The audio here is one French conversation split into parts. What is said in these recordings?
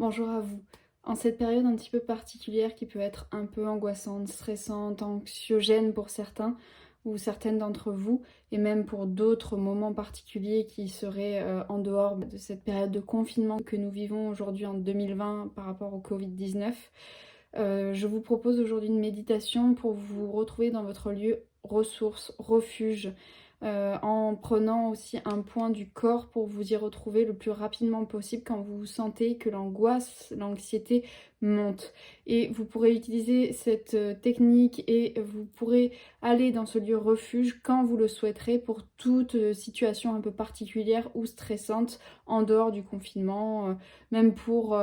Bonjour à vous. En cette période un petit peu particulière qui peut être un peu angoissante, stressante, anxiogène pour certains ou certaines d'entre vous, et même pour d'autres moments particuliers qui seraient en dehors de cette période de confinement que nous vivons aujourd'hui en 2020 par rapport au Covid-19, je vous propose aujourd'hui une méditation pour vous retrouver dans votre lieu ressource, refuge, en prenant aussi un point du corps pour vous y retrouver le plus rapidement possible quand vous sentez que l'angoisse, l'anxiété monte. Et vous pourrez utiliser cette technique et vous pourrez aller dans ce lieu refuge quand vous le souhaiterez pour toute situation un peu particulière ou stressante en dehors du confinement, même pour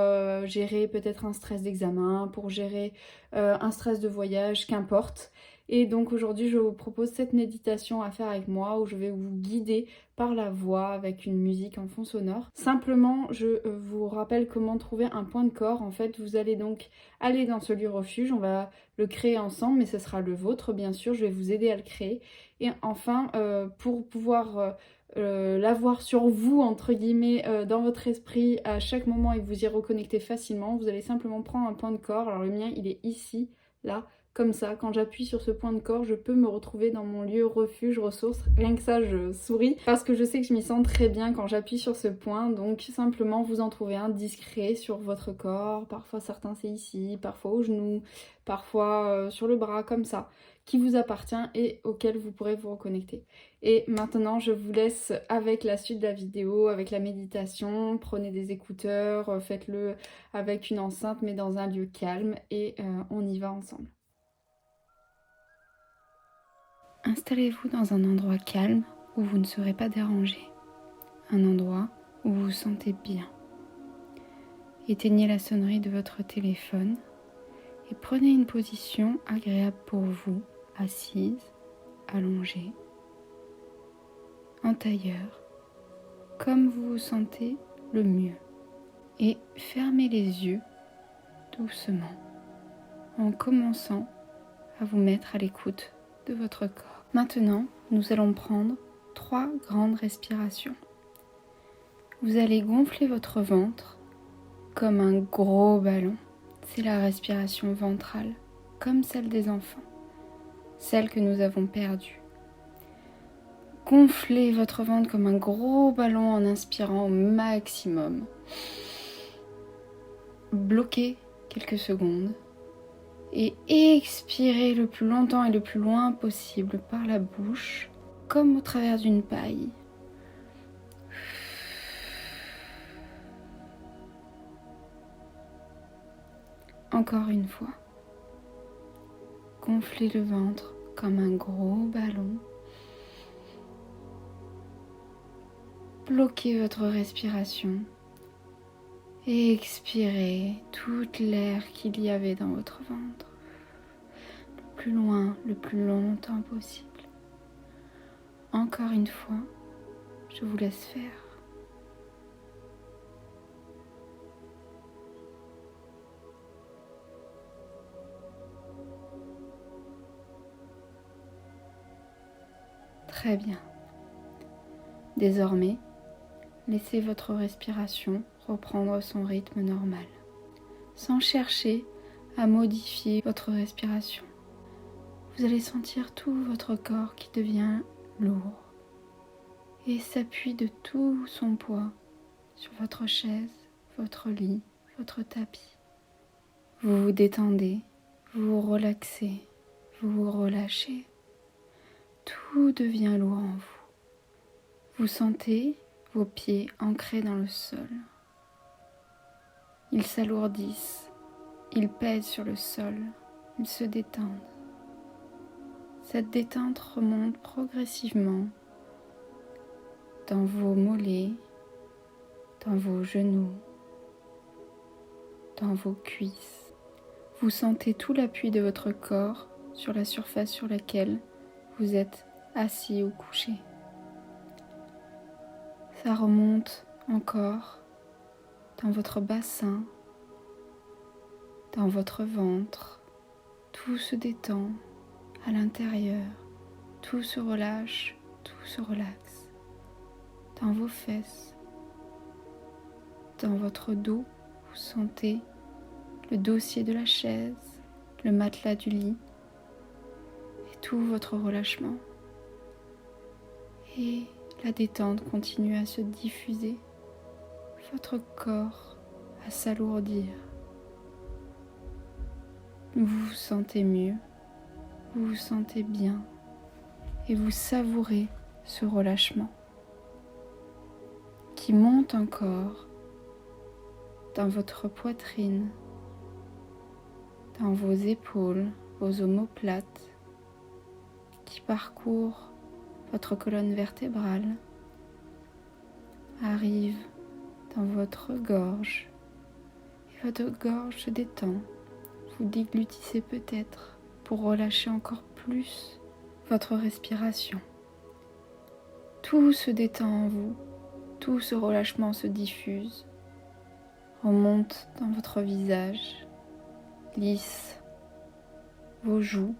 gérer peut-être un stress d'examen, pour gérer un stress de voyage, qu'importe. Et donc aujourd'hui, je vous propose cette méditation à faire avec moi où je vais vous guider par la voix avec une musique en fond sonore. Simplement, je vous rappelle comment trouver un point de corps. En fait, vous allez donc aller dans ce lieu refuge. On va le créer ensemble, mais ce sera le vôtre, bien sûr. Je vais vous aider à le créer. Et enfin, pour pouvoir l'avoir sur vous, entre guillemets, dans votre esprit à chaque moment et vous y reconnecter facilement, vous allez simplement prendre un point de corps. Alors le mien, il est ici, là. Comme ça, quand j'appuie sur ce point de corps, je peux me retrouver dans mon lieu refuge, ressource. Rien que ça, je souris parce que je sais que je m'y sens très bien quand j'appuie sur ce point. Donc simplement, vous en trouvez un discret sur votre corps. Parfois, certains c'est ici, parfois au genou, parfois sur le bras, comme ça, qui vous appartient et auquel vous pourrez vous reconnecter. Et maintenant, je vous laisse avec la suite de la vidéo, avec la méditation. Prenez des écouteurs, faites-le avec une enceinte, mais dans un lieu calme et on y va ensemble. Installez-vous dans un endroit calme où vous ne serez pas dérangé, un endroit où vous vous sentez bien. Éteignez la sonnerie de votre téléphone et prenez une position agréable pour vous, assise, allongée, en tailleur, comme vous vous sentez le mieux. Et fermez les yeux doucement en commençant à vous mettre à l'écoute de votre corps. Maintenant, nous allons prendre 3 grandes respirations. Vous allez gonfler votre ventre comme un gros ballon. C'est la respiration ventrale, comme celle des enfants, celle que nous avons perdue. Gonflez votre ventre comme un gros ballon en inspirant au maximum. Bloquez quelques secondes et expirez le plus longtemps et le plus loin possible par la bouche, comme au travers d'une paille. Encore une fois. Gonflez le ventre comme un gros ballon. Bloquez votre respiration et expirez toute l'air qu'il y avait dans votre ventre, le plus loin, le plus longtemps possible. Encore une fois, je vous laisse faire. Très bien. Désormais, laissez votre respiration reprendre son rythme normal, sans chercher à modifier votre respiration. Vous allez sentir tout votre corps qui devient lourd et s'appuie de tout son poids sur votre chaise, votre lit, votre tapis. Vous vous détendez, vous vous relaxez, vous vous relâchez. Tout devient lourd en vous. Vous sentez vos pieds ancrés dans le sol. Ils s'alourdissent, ils pèsent sur le sol, ils se détendent. Cette détente remonte progressivement dans vos mollets, dans vos genoux, dans vos cuisses. Vous sentez tout l'appui de votre corps sur la surface sur laquelle vous êtes assis ou couché. Ça remonte encore dans votre bassin, dans votre ventre. Tout se détend à l'intérieur, tout se relâche, tout se relaxe. Dans vos fesses, dans votre dos, Vous sentez le dossier de la chaise, le matelas du lit et tout votre relâchement. Et la détente continue à se diffuser, votre corps à s'alourdir. Vous vous sentez mieux, vous vous sentez bien et vous savourez ce relâchement qui monte encore dans votre poitrine, dans vos épaules, vos omoplates, qui parcourt votre colonne vertébrale, arrive dans votre gorge et votre gorge se détend. Vous déglutissez peut-être pour relâcher encore plus votre respiration. Tout se détend en vous, tout ce relâchement se diffuse, remonte dans votre visage, lisse vos joues,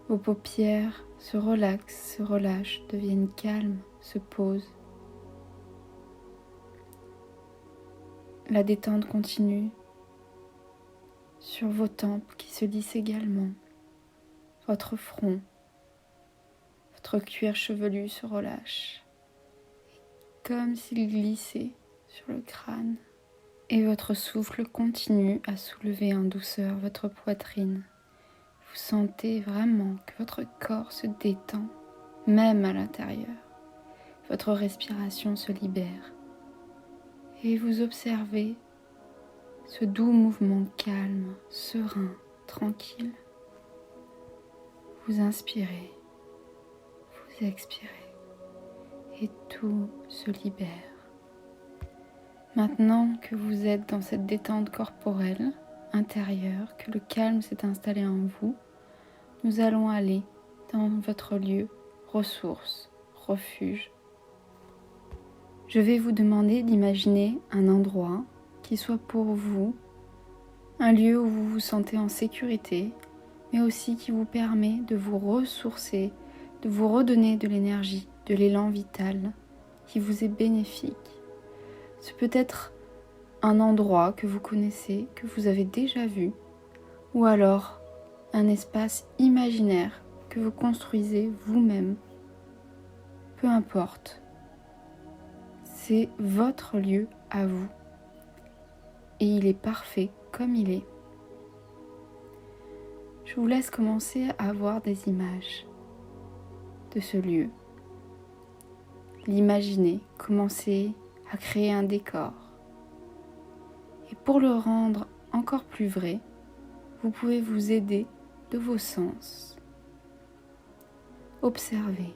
vos paupières se relaxent, se relâchent, deviennent calmes, se posent. La détente continue sur vos tempes qui se lissent également, votre front, votre cuir chevelu se relâche, comme s'il glissait sur le crâne. Et votre souffle continue à soulever en douceur votre poitrine. Vous sentez vraiment que votre corps se détend, même à l'intérieur. Votre respiration se libère. Et vous observez ce doux mouvement calme, serein, tranquille. Vous inspirez, vous expirez et tout se libère. Maintenant que vous êtes dans cette détente corporelle, intérieure, que le calme s'est installé en vous, nous allons aller dans votre lieu, ressource, refuge. Je vais vous demander d'imaginer un endroit qui soit pour vous un lieu où vous vous sentez en sécurité, mais aussi qui vous permet de vous ressourcer, de vous redonner de l'énergie, de l'élan vital qui vous est bénéfique. Ce peut être un endroit que vous connaissez, que vous avez déjà vu, ou alors un espace imaginaire que vous construisez vous-même. Peu importe, c'est votre lieu à vous et il est parfait comme il est. Je vous laisse commencer à avoir des images de ce lieu. L'imaginer, commencer à créer un décor. Et pour le rendre encore plus vrai, vous pouvez vous aider de vos sens. Observez.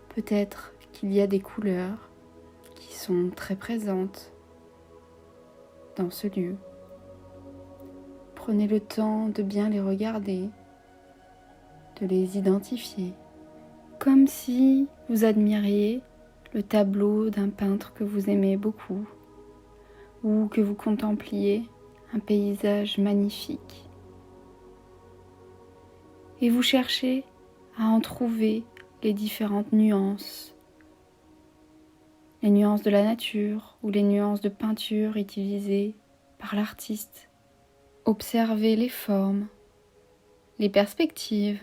Peut-être qu'il y a des couleurs qui sont très présentes dans ce lieu. Prenez le temps de bien les regarder, de les identifier, comme si vous admiriez le tableau d'un peintre que vous aimez beaucoup ou que vous contempliez un paysage magnifique. Et vous cherchez à en trouver les différentes nuances, les nuances de la nature ou les nuances de peinture utilisées par l'artiste. Observez les formes, les perspectives,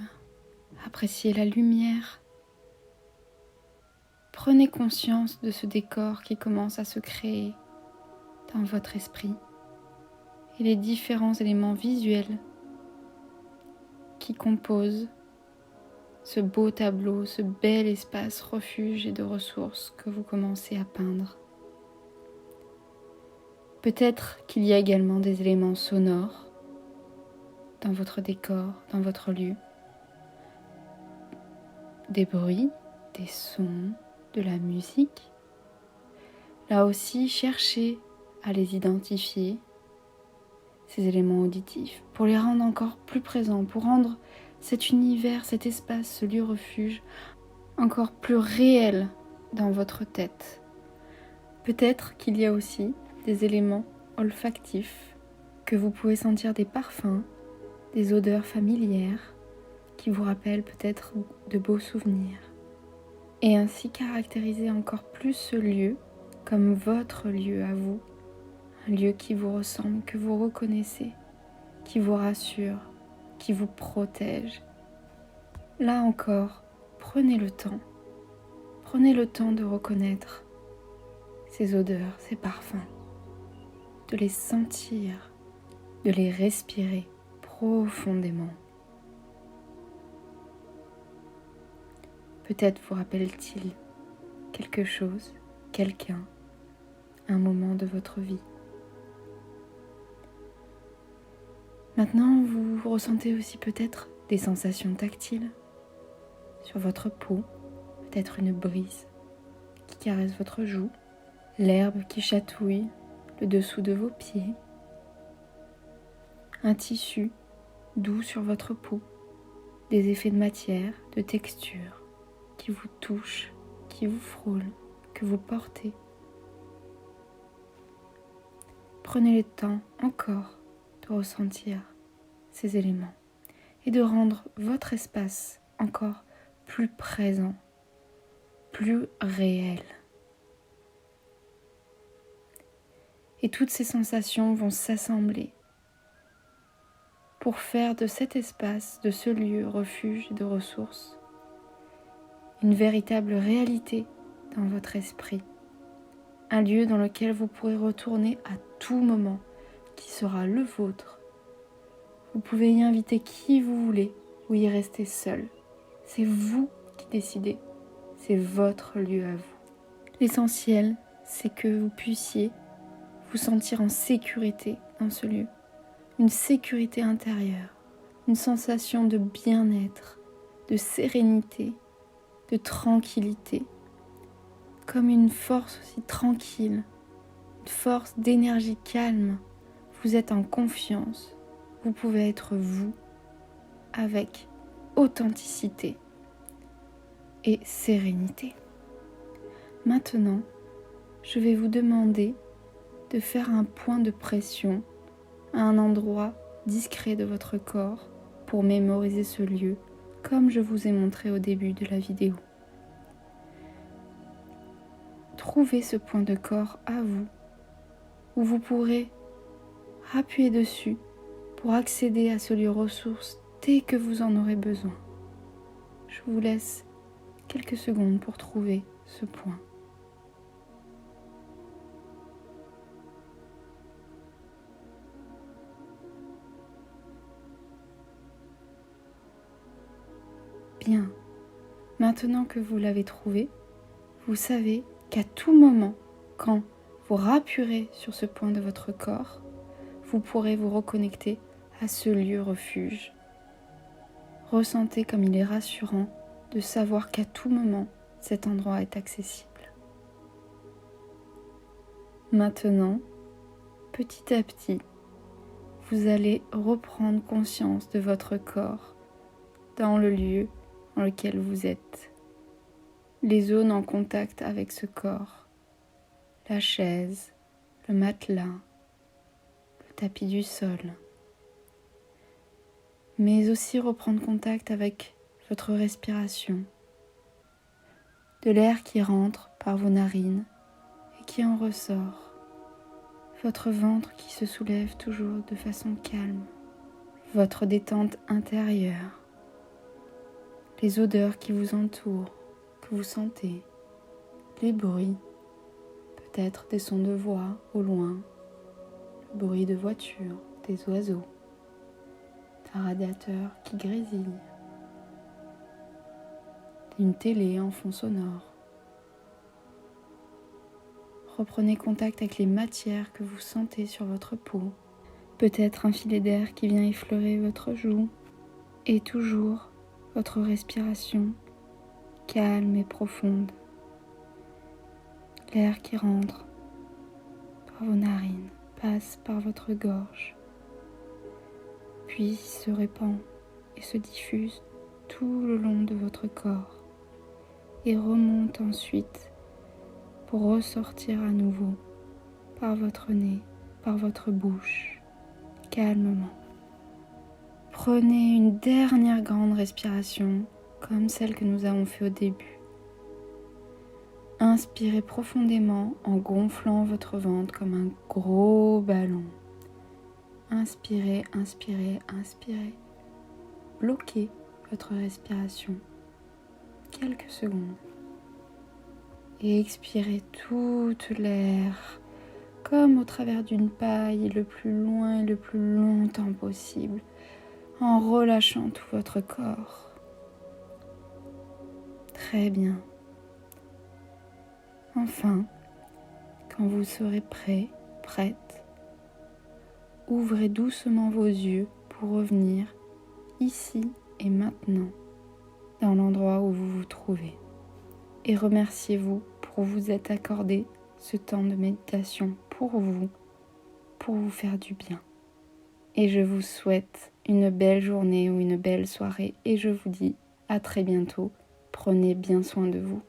appréciez la lumière. Prenez conscience de ce décor qui commence à se créer dans votre esprit et les différents éléments visuels qui composent ce beau tableau, ce bel espace refuge et de ressources que vous commencez à peindre. Peut-être qu'il y a également des éléments sonores dans votre décor, dans votre lieu. Des bruits, des sons, de la musique. Là aussi, cherchez à les identifier, ces éléments auditifs, pour les rendre encore plus présents, pour rendre cet univers, cet espace, ce lieu refuge, encore plus réel dans votre tête. Peut-être qu'il y a aussi des éléments olfactifs, que vous pouvez sentir des parfums, des odeurs familières, qui vous rappellent peut-être de beaux souvenirs. Et ainsi caractériser encore plus ce lieu comme votre lieu à vous, un lieu qui vous ressemble, que vous reconnaissez, qui vous rassure, qui vous protège. Là encore, prenez le temps de reconnaître ces odeurs, ces parfums, de les sentir, de les respirer profondément. Peut-être vous rappelle-t-il quelque chose, quelqu'un, un moment de votre vie. Maintenant, vous ressentez aussi peut-être des sensations tactiles sur votre peau, peut-être une brise qui caresse votre joue, l'herbe qui chatouille le dessous de vos pieds, un tissu doux sur votre peau, des effets de matière, de texture qui vous touchent, qui vous frôlent, que vous portez. Prenez le temps encore de ressentir ces éléments et de rendre votre espace encore plus présent, plus réel. Et toutes ces sensations vont s'assembler pour faire de cet espace, de ce lieu refuge et de ressources, une véritable réalité dans votre esprit. Un lieu dans lequel vous pourrez retourner à tout moment, qui sera le vôtre. Vous pouvez y inviter qui vous voulez ou y rester seul. C'est vous qui décidez. C'est votre lieu à vous. L'essentiel, c'est que vous puissiez vous sentir en sécurité dans ce lieu. Une sécurité intérieure, une sensation de bien-être, de sérénité, de tranquillité, comme une force aussi tranquille, une force d'énergie calme. Vous êtes en confiance, vous pouvez être vous, avec authenticité et sérénité. Maintenant, je vais vous demander de faire un point de pression à un endroit discret de votre corps pour mémoriser ce lieu, comme je vous ai montré au début de la vidéo. Trouvez ce point de corps à vous, où vous pourrez appuyer dessus pour accéder à ce lieu ressource dès que vous en aurez besoin. Je vous laisse quelques secondes pour trouver ce point. Bien, maintenant que vous l'avez trouvé, vous savez qu'à tout moment, quand vous rappuierez sur ce point de votre corps, vous pourrez vous reconnecter à ce lieu refuge. Ressentez comme il est rassurant de savoir qu'à tout moment, cet endroit est accessible. Maintenant, petit à petit, vous allez reprendre conscience de votre corps dans le lieu dans lequel vous êtes. Les zones en contact avec ce corps, la chaise, le matelas, le tapis du sol, mais aussi reprendre contact avec votre respiration, de l'air qui rentre par vos narines et qui en ressort, votre ventre qui se soulève toujours de façon calme, votre détente intérieure, les odeurs qui vous entourent, que vous sentez, les bruits, peut-être des sons de voix au loin, le bruit de voiture, des oiseaux, d'un radiateur qui grésille, d'une télé en fond sonore. Reprenez contact avec les matières que vous sentez sur votre peau, peut-être un filet d'air qui vient effleurer votre joue, et toujours votre respiration calme et profonde. L'air qui rentre par vos narines, passe par votre gorge, puis se répand et se diffuse tout le long de votre corps et remonte ensuite pour ressortir à nouveau par votre nez, par votre bouche, calmement. Prenez une dernière grande respiration comme celle que nous avons fait au début. Inspirez profondément en gonflant votre ventre comme un gros ballon. Inspirez, inspirez, inspirez. Bloquez votre respiration quelques secondes. Et expirez toute l'air comme au travers d'une paille le plus loin et le plus longtemps possible en relâchant tout votre corps. Très bien. Enfin, quand vous serez prêt, prête, ouvrez doucement vos yeux pour revenir ici et maintenant dans l'endroit où vous vous trouvez. Et remerciez-vous pour vous être accordé ce temps de méditation pour vous faire du bien. Et je vous souhaite une belle journée ou une belle soirée et je vous dis à très bientôt. Prenez bien soin de vous.